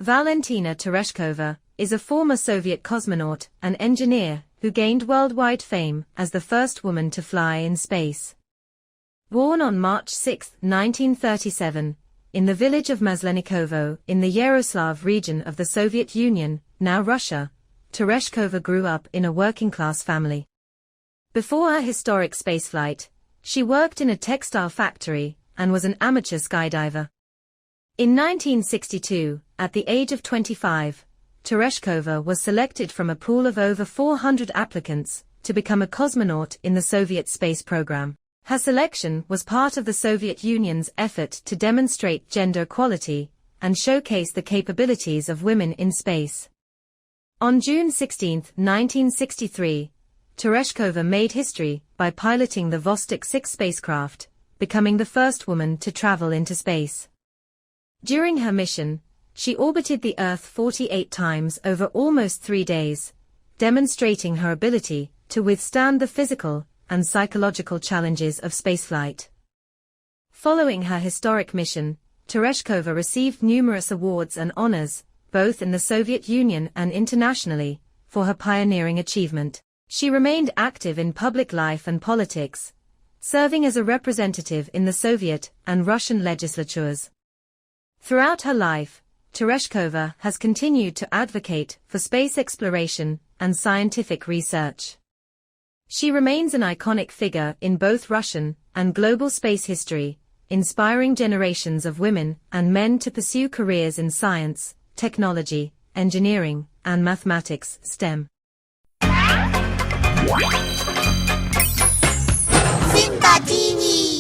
Valentina Tereshkova is a former Soviet cosmonaut and engineer who gained worldwide fame as the first woman to fly in space. Born on March 6, 1937, in the village of Maslennikovo in the Yaroslavl region of the Soviet Union, now Russia, Tereshkova grew up in a working-class family. Before her historic spaceflight, she worked in a textile factory and was an amateur skydiver. In 1962, at the age of 25, Tereshkova was selected from a pool of over 400 applicants to become a cosmonaut in the Soviet space program. Her selection was part of the Soviet Union's effort to demonstrate gender equality and showcase the capabilities of women in space. On June 16, 1963, Tereshkova made history by piloting the Vostok 6 spacecraft, becoming the first woman to travel into space. During her mission, she orbited the Earth 48 times over almost 3 days, demonstrating her ability to withstand the physical and psychological challenges of spaceflight. Following her historic mission, Tereshkova received numerous awards and honors, both in the Soviet Union and internationally, for her pioneering achievement. She remained active in public life and politics, serving as a representative in the Soviet and Russian legislatures. Throughout her life, Tereshkova has continued to advocate for space exploration and scientific research. She remains an iconic figure in both Russian and global space history, inspiring generations of women and men to pursue careers in science, technology, engineering, and mathematics (STEM).